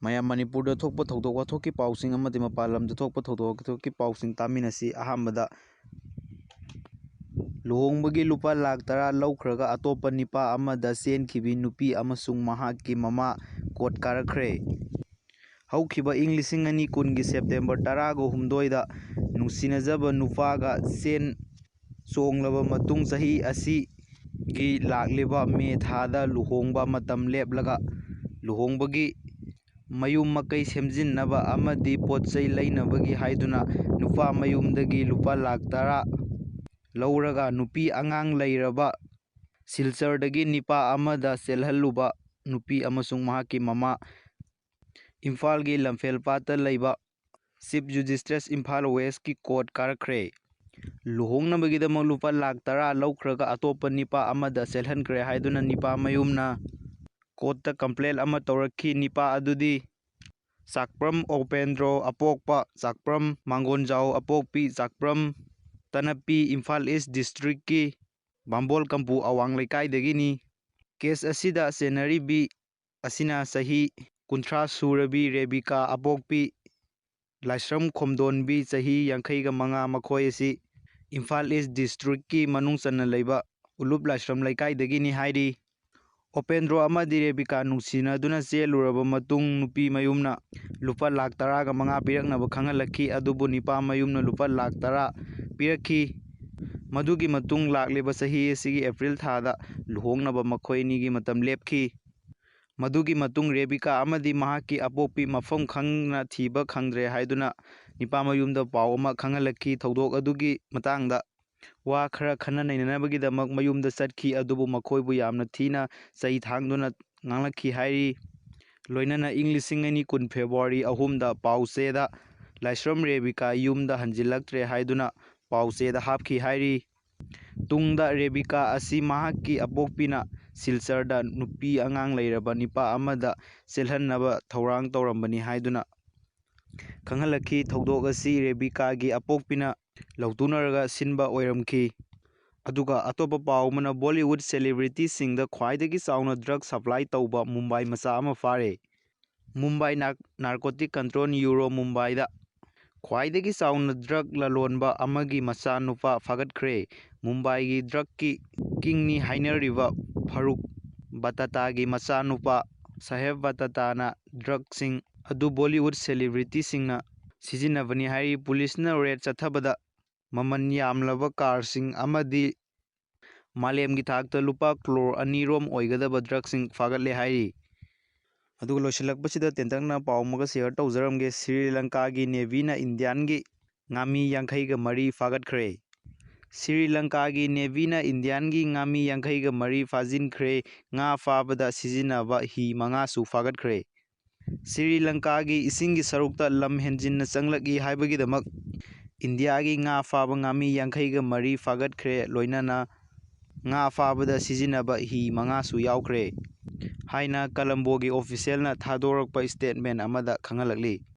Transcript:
ꯃꯌꯥꯝ ꯃꯅꯤꯄꯨꯔꯗ ꯊꯣꯛꯄ ꯊꯧꯗꯣꯛ ꯋꯥꯊꯣꯛꯀꯤ ꯄꯥꯎꯁꯤꯡ ꯑꯃꯗꯤ ꯃꯄꯥꯟ ꯂꯝꯗ ꯊꯣꯛꯄ ꯊꯧꯗꯣꯛ ꯋꯥꯊꯣꯛꯀꯤ ꯄꯥꯎꯁꯤꯡ ꯇꯥꯃꯤꯟꯅꯁꯤ꯫ ꯑꯍꯥꯟꯕꯗ ꯂꯨꯍꯣꯡꯕꯒꯤ ꯂꯨꯄꯥ ꯂꯥꯈ 10 ꯂꯧꯈ꯭ꯔꯒ ꯑꯇꯣꯞꯄ ꯅꯤꯄꯥ ꯑꯃꯗ ꯆꯦꯟꯈꯤꯕꯤ ꯅꯨꯄꯤ ꯑꯃꯁꯨꯡ ꯃꯍꯥꯛꯀꯤ ꯃꯃꯥ ꯀꯣꯔꯠ ꯀꯥꯔꯛꯈ꯭ꯔꯦ꯫ ꯍꯧꯈꯤꯕ ꯏꯪ 2020ꯒꯤ ꯁꯦꯞꯇꯦꯝꯕꯔ 18ꯗ ꯅꯨꯡꯁꯤꯅꯖꯕ ꯅꯨꯄꯥꯒ ꯆꯦꯟ ꯆꯣꯡꯂꯕ ꯃꯇꯨꯡ ꯆꯍꯤ ꯑꯁꯤꯒꯤ ꯂꯥꯛꯂꯤꯕ ꯃꯦ ꯊꯥꯗ ꯂꯨꯍꯣꯡꯕ ꯃꯇꯝ ꯂꯦꯞꯂꯒ ꯂꯨꯍꯣꯡꯕꯒꯤ ꯃꯌꯨꯝ ꯃꯀꯩ ꯁꯦꯝꯖꯤꯟꯅꯕ ꯑꯃꯗꯤ ꯄꯣꯠꯆꯩ ꯂꯩꯅꯕꯒꯤ ꯍꯥꯏꯗꯨꯅ ꯅꯨꯄꯥ ꯃꯌꯨꯝꯗꯒꯤ ꯂꯨꯄꯥ ꯂꯥꯈ 10 ꯂꯧꯔꯒ ꯅꯨꯄꯤ ꯑꯉꯥꯡ ꯂꯩꯔꯕ ꯁꯤꯜꯆꯔꯗꯒꯤ ꯅꯤꯄꯥ ꯑꯃꯗ ꯆꯦꯜꯍꯜꯂꯨꯕ ꯅꯨꯄꯤ ꯑꯃꯁꯨꯡ ꯃꯍꯥꯛꯀꯤ ꯃꯃꯥ ꯏꯝꯐꯥꯜꯒꯤ ꯂꯝꯐꯦꯜꯄꯥꯠꯇ ꯂꯩꯕ ꯆꯤꯞ ꯖꯨꯗꯤꯁꯇ꯭ꯔꯦꯁ ꯏꯝꯐꯥꯜ ꯋꯦꯁꯀꯤ ꯀꯣꯔꯠ ꯀꯥꯔꯛꯈ꯭ꯔꯦ꯫ ꯂꯨꯍꯣꯡꯅꯕꯒꯤꯗꯃꯛ ꯂꯨꯄꯥ ꯂꯥꯈ 10 ꯂꯧꯈ꯭ꯔꯒ ꯑꯇꯣꯞꯄ ꯅꯤꯄꯥ ꯑꯃꯗ ꯆꯦꯜꯍꯟꯈ꯭ꯔꯦ ꯍꯥꯏꯗꯨꯅ ꯅꯤꯄꯥ ꯃꯌꯨꯝꯅ ꯀꯣꯔꯠꯇ ꯀꯝꯄ꯭ꯂꯦꯟ ꯑꯃ ꯇꯧꯔꯛꯈꯤ꯫ ꯅꯤꯄꯥ ꯑꯗꯨꯗꯤ ꯆꯥꯛꯄ꯭ꯔꯝ ꯑꯣꯄꯦꯟꯗ꯭ꯔꯣ ꯑꯄꯣꯛꯄ, ꯆꯥꯛꯄ꯭ꯔꯝ ꯃꯥꯡꯒꯣꯟꯖꯥꯎ ꯑꯄꯣꯛꯄꯤ, ꯆꯥꯛꯄ꯭ꯔꯝ ꯇꯅꯞꯄꯤ, ꯏꯝꯐꯥꯜ ꯏꯁ ꯗꯤꯁꯇ꯭ꯔꯤꯛꯀꯤ ꯕꯥꯝꯕꯣꯜ ꯀꯝꯄꯨ ꯑꯋꯥꯡ ꯂꯩꯀꯥꯏꯗꯒꯤꯅꯤ꯫ ꯀꯦꯁ ꯑꯁꯤꯗ ꯆꯦꯟꯅꯔꯤꯕꯤ ꯑꯁꯤꯅ ꯆꯍꯤ 30 ꯁꯨꯔꯕꯤ ꯔꯦꯕꯤꯀꯥ ꯑꯄꯣꯛꯄꯤ ꯂꯥꯏꯁ꯭ꯔꯝ ꯈꯣꯝꯗꯣꯟꯕꯤ, ꯆꯍꯤ 55, ꯃꯈꯣꯏ ꯑꯁꯤ ꯏꯝꯐꯥꯜ ꯏꯁ ꯗꯤꯁꯇ꯭ꯔꯤꯛꯀꯤ ꯃꯅꯨꯡ ꯆꯟꯅ ꯂꯩꯕ ꯎꯂꯨꯞ ꯂꯥꯏꯁ꯭ꯔꯝ ꯂꯩꯀꯥꯏꯗꯒꯤꯅꯤ ꯍꯥꯏꯔꯤ꯫ ꯑꯣꯄꯦꯟꯗ꯭ꯔꯣ ꯑꯃꯗꯤ ꯔꯦꯕꯤꯀꯥ ꯅꯨꯡꯁꯤꯅꯗꯨꯅ ꯆꯦꯜꯂꯨꯔꯕ ꯃꯇꯨꯡ ꯅꯨꯄꯤ ꯃꯌꯨꯝꯅ ꯂꯨꯄꯥ ꯂꯥꯈ 10 ꯄꯤꯔꯛꯅꯕ ꯈꯪꯍꯜꯂꯛꯈꯤ꯫ ꯑꯗꯨꯕꯨ ꯅꯤꯄꯥ ꯃꯌꯨꯝꯅ ꯂꯨꯄꯥ ꯂꯥꯈ 10 ꯄꯤꯔꯛꯈꯤ꯫ ꯃꯗꯨꯒꯤ ꯃꯇꯨꯡ ꯂꯥꯛꯂꯤꯕ ꯆꯍꯤ ꯑꯁꯤꯒꯤ ꯑꯦꯄ꯭ꯔꯤꯜ ꯊꯥꯗ ꯂꯨꯍꯣꯡꯅꯕ ꯃꯈꯣꯏ ꯑꯅꯤꯒꯤ ꯃꯇꯝ ꯂꯦꯞꯈꯤ꯫ ꯃꯗꯨꯒꯤ ꯃꯇꯨꯡ ꯔꯦꯕꯤꯀꯥ ꯑꯃꯗꯤ ꯃꯍꯥꯛꯀꯤ ꯑꯄꯣꯛꯄꯤ ꯃꯐꯝ ꯈꯪꯅ ꯊꯤꯕ ꯈꯪꯗ꯭ꯔꯦ ꯍꯥꯏꯗꯨꯅ ꯅꯤꯄꯥ ꯃꯌꯨꯝꯗ ꯄꯥꯎ ꯑꯃ ꯈꯪꯍꯜꯂꯛꯈꯤ꯫ ꯊꯧꯗꯣꯛ ꯑꯗꯨꯒꯤ ꯃꯇꯥꯡꯗ ꯋꯥ ꯈꯔ ꯈꯟꯅ ꯅꯩꯅꯅꯕꯒꯤꯗꯃꯛ ꯃꯌꯨꯝꯗ ꯆꯠꯈꯤ꯫ ꯑꯗꯨꯕꯨ ꯃꯈꯣꯏꯕꯨ ꯌꯥꯝꯅ ꯊꯤꯅ ꯆꯩ ꯊꯥꯡꯗꯨꯅ ꯉꯥꯡꯂꯛꯈꯤ ꯍꯥꯏꯔꯤ꯫ ꯂꯣꯏꯅꯅ ꯏꯪ 2020 ꯐꯦꯕ꯭ꯔꯨꯋꯥꯔꯤ 3ꯗ ꯄꯥꯎꯆꯦꯗ ꯂꯥꯏꯁ꯭ꯔꯝ ꯔꯦꯕꯤꯀꯥ ꯌꯨꯝꯗ ꯍꯟꯖꯤꯜꯂꯛꯇ꯭ꯔꯦ ꯍꯥꯏꯗꯨꯅ ꯄꯥꯎꯆꯦꯗ ꯍꯥꯞꯈꯤ ꯍꯥꯏꯔꯤ꯫ ꯇꯨꯡꯗ ꯔꯦꯕꯤꯀꯥ ꯑꯁꯤ ꯃꯍꯥꯛꯀꯤ ꯑꯄꯣꯛꯄꯤꯅ ꯁꯤꯜꯆꯔꯗ ꯅꯨꯄꯤ ꯑꯉꯥꯡ ꯂꯩꯔꯕ ꯅꯤꯄꯥ ꯑꯃꯗ ꯆꯦꯜꯍꯟꯅꯕ ꯊꯧꯔꯥꯡ ꯇꯧꯔꯝꯕꯅꯤ ꯍꯥꯏꯗꯨꯅ ꯈꯪꯍꯜꯂꯛꯈꯤ꯫ ꯊꯧꯗꯣꯛ ꯑꯁꯤ ꯔꯦꯕꯤꯀꯥꯒꯤ ꯑꯄꯣꯛꯄꯤꯅ ꯂꯧꯇꯨꯅꯔꯒ ꯁꯤꯟꯕ ꯑꯣꯏꯔꯝꯈꯤ꯫ ꯑꯗꯨꯒ ꯑꯇꯣꯞꯄ ꯄꯥꯎ ꯑꯃꯅ ꯕꯣꯂꯤꯋꯨꯗ ꯁꯦꯂꯤꯕ꯭ꯔꯤꯇꯤꯁꯤꯡꯗ ꯈ꯭ꯋꯥꯏꯗꯒꯤ ꯆꯥꯎꯅ ꯗ꯭ꯔꯒ ꯁꯞꯄ꯭ꯂꯥꯏ ꯇꯧꯕ ꯃꯨꯝꯕꯥꯏ ꯃꯆꯥ ꯑꯃ ꯐꯥꯔꯦ꯫ ꯃꯨꯝꯕꯥꯏ ꯅꯥꯔꯀꯣꯇꯤꯛ ꯀꯟꯇ꯭ꯔꯣꯜ ꯌꯨꯔꯣ ꯃꯨꯝꯕꯥꯏꯗ ꯈ꯭ꯋꯥꯏꯗꯒꯤ ꯆꯥꯎꯅ ꯗ꯭ꯔꯒ ꯂꯂꯣꯟꯕ ꯑꯃꯒꯤ ꯃꯆꯥ ꯅꯨꯄꯥ ꯐꯥꯒꯠꯈ꯭ꯔꯦ꯫ ꯃꯨꯝꯕꯥꯏꯒꯤ ꯗ꯭ꯔꯒꯀꯤ ꯀꯤꯡꯅꯤ ꯍꯥꯏꯅꯔꯤꯕ ꯐꯥꯔꯨꯛ ꯕꯇꯇꯥꯒꯤ ꯃꯆꯥ ꯅꯨꯄꯥ ꯁꯥꯍꯦꯕ ꯕꯇꯇꯥꯅ ꯗ꯭ꯔꯒꯁꯤꯡ ꯑꯗꯨ ꯕꯣꯂꯤꯋꯨꯗ ꯁꯦꯂꯤꯕ꯭ꯔꯤꯇꯤꯁꯤꯡꯅ ꯁꯤꯖꯤꯟꯅꯕꯅꯤ ꯍꯥꯏꯔꯤ꯫ ꯄꯨꯂꯤꯁꯅ ꯔꯦꯗ ꯆꯠꯊꯕꯗ ꯃꯃꯜ ꯌꯥꯝꯂꯕ ꯀꯥꯔꯁꯤꯡ ꯑꯃꯗꯤ ꯃꯥꯂꯦꯝꯒꯤ ꯊꯥꯛꯇ ꯂꯨꯄꯥ ꯀ꯭ꯔꯣꯔ 2 ꯔꯣꯝ ꯑꯣꯏꯒꯗꯕ ꯗ꯭ꯔꯒꯁꯤꯡ ꯐꯥꯒꯠꯂꯦ ꯍꯥꯏꯔꯤ꯫ ꯑꯗꯨꯒ ꯂꯣꯏꯁꯤꯜꯂꯛꯄꯁꯤꯗ ꯇꯦꯟꯇꯛꯅ ꯄꯥꯎ ꯑꯃꯒ ꯁꯦꯌꯔ ꯇꯧꯖꯔꯝꯒꯦ꯫ ꯁ꯭ꯔꯤ ꯂꯪꯀꯥꯒꯤ ꯅꯦꯚꯤꯅ ꯏꯟꯗꯤꯌꯥꯟꯒꯤ ꯉꯥꯃꯤ 54 ꯐꯥꯒꯠꯈ꯭ꯔꯦ꯫ ꯁ꯭ꯔꯤ ꯂꯪꯀꯥꯒꯤ ꯅꯦꯚꯤꯅ ꯏꯟꯗꯤꯌꯥꯟꯒꯤ ꯉꯥꯃꯤ 53 ꯐꯥꯖꯤꯟꯈ꯭ꯔꯦ꯫ ꯉꯥ ꯐꯥꯕꯗ ꯁꯤꯖꯤꯟꯅꯕ ꯍꯤ 5ꯁꯨ ꯐꯥꯒꯠꯈ꯭ꯔꯦ꯫ ꯁ꯭ꯔꯤ ꯂꯪꯀꯥꯒꯤ ꯏꯁꯤꯡꯒꯤ ꯁꯔꯨꯛꯇ ꯂꯝ ꯍꯦꯟꯖꯤꯟꯅ ꯆꯪꯂꯛꯏ ꯍꯥꯏꯕꯒꯤꯗꯃꯛ ꯏꯟꯗꯤꯌꯥꯒꯤ ꯉꯥ ꯐꯥꯕ ꯉꯥꯃꯤ 53 ꯐꯥꯒꯠꯈ꯭ꯔꯦ꯫ ꯂꯣꯏꯅꯅ ꯉꯥ ꯐꯥꯕꯗ ꯁꯤꯖꯤꯟꯅꯕ ꯍꯤ 5ꯁꯨ ꯌꯥꯎꯈ꯭ꯔꯦ ꯍꯥꯏꯅ ꯀꯂꯝꯕꯣꯒꯤ ꯑꯣꯐꯤꯁꯤꯌꯦꯜꯅ ꯊꯥꯗꯣꯔꯛꯄ ꯁ꯭ꯇꯦꯠꯃꯦꯟ ꯑꯃꯗ ꯈꯪꯍꯜꯂꯛꯂꯤ꯫